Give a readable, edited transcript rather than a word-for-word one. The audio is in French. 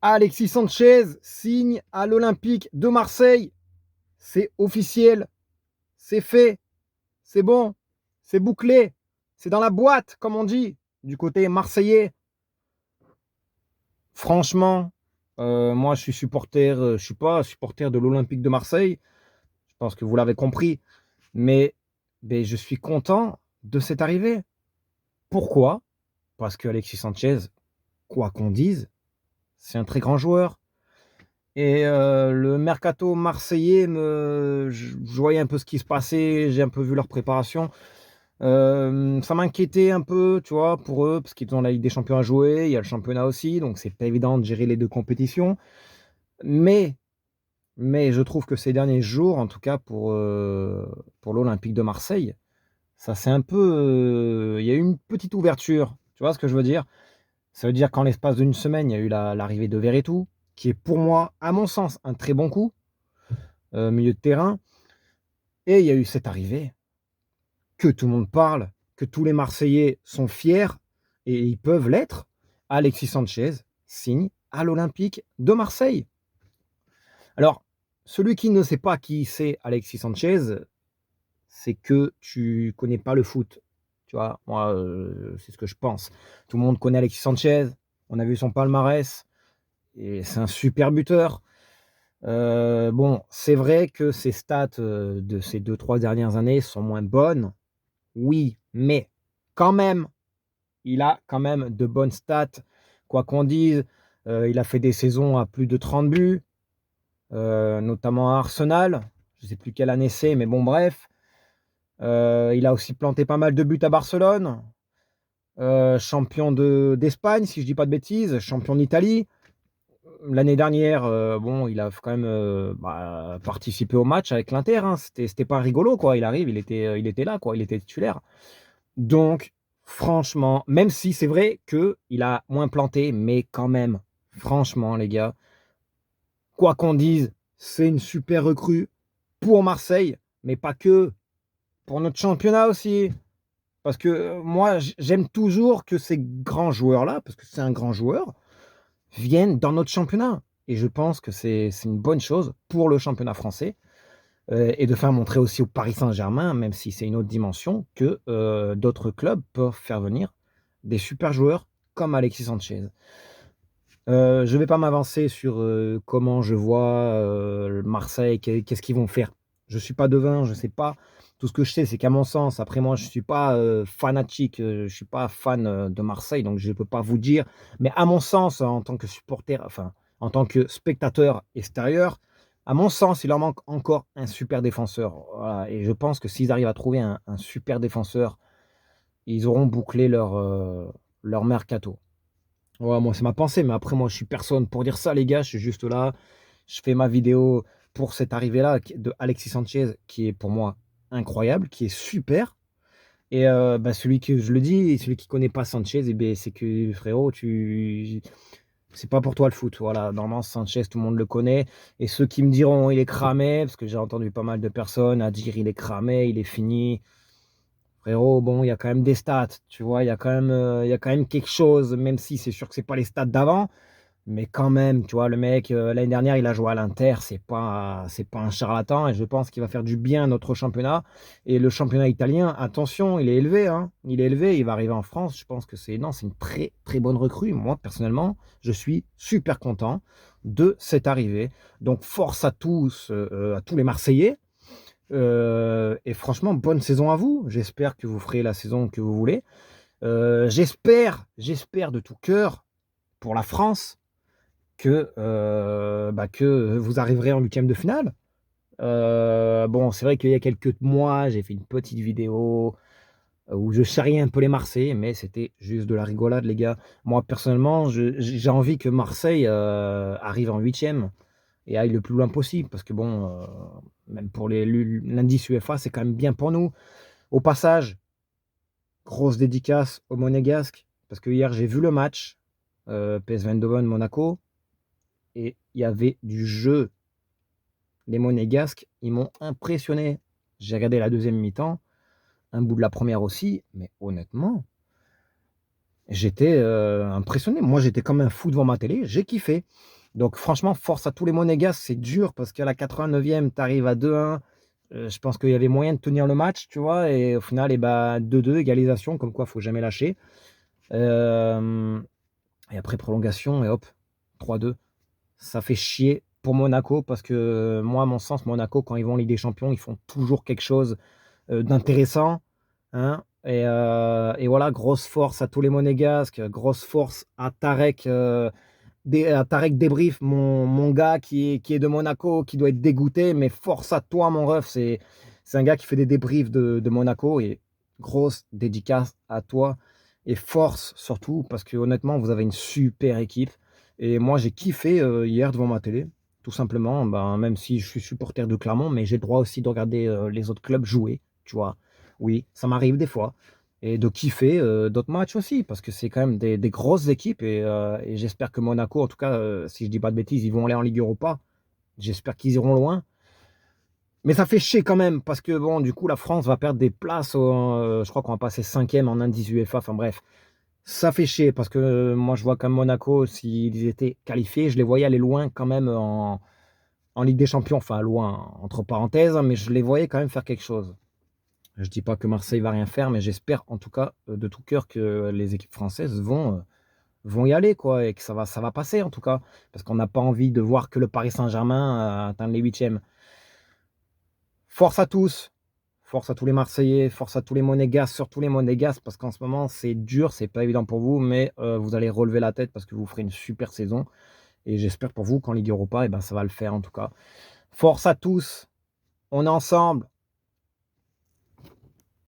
Alexis Sanchez signe à l'Olympique de Marseille. C'est officiel, c'est fait, c'est bon, c'est bouclé, c'est dans la boîte, comme on dit, du côté marseillais. Franchement, moi je suis supporter, je suis pas supporter de l'Olympique de Marseille. Je pense que vous l'avez compris, mais, je suis content de cette arrivée. Pourquoi? Parce que Alexis Sanchez, quoi qu'on dise, c'est un très grand joueur. Et le mercato marseillais je voyais un peu ce qui se passait, j'ai un peu vu leur préparation. Ça m'inquiétait un peu, tu vois, pour eux, parce qu'ils ont la Ligue des champions à jouer, il y a le championnat aussi, donc c'est pas évident de gérer les 2 compétitions. Mais je trouve que ces derniers jours, en tout cas pour l'Olympique de Marseille, ça c'est un peu, il y a eu une petite ouverture. Tu vois ce que je veux dire? Ça veut dire qu'en l'espace d'une semaine, il y a eu l'arrivée de Verretou, qui est pour moi, à mon sens, un très bon coup. Milieu de terrain. Et il y a eu cette arrivée que tout le monde parle, que tous les Marseillais sont fiers et ils peuvent l'être. Alexis Sanchez signe à l'Olympique de Marseille. Alors, celui qui ne sait pas qui c'est Alexis Sanchez, c'est que tu connais pas le foot. Tu vois, moi, c'est ce que je pense. Tout le monde connaît Alexis Sanchez, on a vu son palmarès et c'est un super buteur. Bon, c'est vrai que ses stats, de ces 2-3 dernières années sont moins bonnes. Oui, mais quand même, il a quand même de bonnes stats. Quoi qu'on dise, il a fait des saisons à plus de 30 buts, notamment à Arsenal. Je ne sais plus quelle année c'est, mais bon bref. Il a aussi planté pas mal de buts à Barcelone. Champion d'Espagne, si je dis pas de bêtises, champion d'Italie. L'année dernière, bon, il a quand même, participé au match avec l'Inter, hein. C'était pas rigolo, quoi. Il arrive, il était là, quoi, il était titulaire. Donc franchement, même si c'est vrai qu'il a moins planté, mais quand même, franchement les gars, quoi qu'on dise, c'est une super recrue pour Marseille, mais pas que, pour notre championnat aussi. Parce que, moi j'aime toujours que ces grands joueurs-là, parce que c'est un grand joueur, viennent dans notre championnat et je pense que c'est une bonne chose pour le championnat français, et de faire montrer aussi au Paris Saint-Germain, même si c'est une autre dimension, que, d'autres clubs peuvent faire venir des super joueurs comme Alexis Sanchez. Je ne vais pas m'avancer sur, comment je vois, Marseille, qu'est-ce qu'ils vont faire. Je ne suis pas devin, je ne sais pas. Tout ce que je sais, c'est qu'à mon sens, après moi je ne suis pas, fanatique, je ne suis pas fan, de Marseille, donc je ne peux pas vous dire. Mais à mon sens, en tant que supporter, enfin, en tant que spectateur extérieur, à mon sens, il leur manque encore un super défenseur. Voilà, et je pense que s'ils arrivent à trouver un super défenseur, ils auront bouclé leur mercato. Ouais, moi, c'est ma pensée, mais après, moi, je suis personne pour dire ça, les gars. Je suis juste là. Je fais ma vidéo pour cette arrivée-là de Alexis Sanchez, qui est pour moi incroyable, qui est super. Et celui que je le dis, celui qui connaît pas Sanchez, eh ben, c'est que frérot, c'est pas pour toi le foot. Voilà, normalement, Sanchez, tout le monde le connaît. Et ceux qui me diront il est cramé, parce que j'ai entendu pas mal de personnes à dire il est cramé, il est fini. Frérot, bon, il y a quand même des stats, tu vois, il y a quand même quelque chose, même si c'est sûr que c'est pas les stats d'avant, mais quand même, tu vois, le mec, l'année dernière, il a joué à l'Inter, c'est pas un charlatan et je pense qu'il va faire du bien à notre championnat et le championnat italien, attention, il est élevé, hein, il est élevé, il va arriver en France, je pense que c'est une très, très bonne recrue. Moi, personnellement, je suis super content de cette arrivée. Donc force à tous les Marseillais, et franchement, bonne saison à vous. J'espère que vous ferez la saison que vous voulez. J'espère de tout cœur pour la France que vous arriverez en huitième de finale. Bon, c'est vrai qu'il y a quelques mois, j'ai fait une petite vidéo où je charriais un peu les Marseillais, mais c'était juste de la rigolade, les gars. Moi, personnellement, j'ai envie que Marseille arrive en huitième et aille le plus loin possible, parce que bon, même pour l'indice UEFA, c'est quand même bien pour nous. Au passage, grosse dédicace aux Monégasques, parce que hier j'ai vu le match, PSV Eindhoven-Monaco, et il y avait du jeu. Les Monégasques, ils m'ont impressionné. J'ai regardé la deuxième mi-temps, un bout de la première aussi, mais honnêtement, J'étais, impressionné. Moi, j'étais comme un fou devant ma télé, j'ai kiffé. Donc franchement, force à tous les Monégasques, c'est dur parce qu'à la 89e, tu arrives à 2-1. Je pense qu'il y avait moyen de tenir le match, tu vois? Et au final, 2-2, égalisation, comme quoi faut jamais lâcher. Hem et après prolongation et hop, 3-2. Ça fait chier pour Monaco parce que moi, à mon sens, Monaco, quand ils vont en Ligue des Champions, ils font toujours quelque chose, d'intéressant, hein. Et voilà, grosse force à tous les Monégasques, grosse force à Tarek, à Tarek Debrief, mon gars qui est de Monaco, qui doit être dégoûté, mais force à toi, mon ref. C'est un gars qui fait des débriefs de Monaco et grosse dédicace à toi et force surtout parce que honnêtement, vous avez une super équipe et moi, j'ai kiffé, hier devant ma télé, tout simplement. Ben, même si je suis supporter de Clermont, mais j'ai le droit aussi de regarder, les autres clubs jouer, tu vois? Oui, ça m'arrive des fois et de kiffer, d'autres matchs aussi parce que c'est quand même des grosses équipes et j'espère que Monaco, en tout cas, si je dis pas de bêtises, ils vont aller en Ligue Europa. J'espère qu'ils iront loin. Mais ça fait chier quand même parce que bon, du coup, la France va perdre des places je crois qu'on va passer 5e en indice UEFA, enfin bref. Ça fait chier parce que, moi je vois comme Monaco, s'ils étaient qualifiés, je les voyais aller loin quand même en Ligue des Champions, enfin loin entre parenthèses, hein, mais je les voyais quand même faire quelque chose. Je dis pas que Marseille va rien faire, mais j'espère en tout cas, de tout cœur que les équipes françaises vont y aller quoi et que ça va passer en tout cas. Parce qu'on n'a pas envie de voir que le Paris Saint-Germain, atteindre les 8e. Force à tous, force à tous les Marseillais, force à tous les Monégasques, surtout les Monégasques parce qu'en ce moment c'est dur, c'est pas évident pour vous, mais vous allez relever la tête parce que vous ferez une super saison et j'espère pour vous qu'en Ligue Europa, ça va le faire en tout cas. Force à tous, on est ensemble.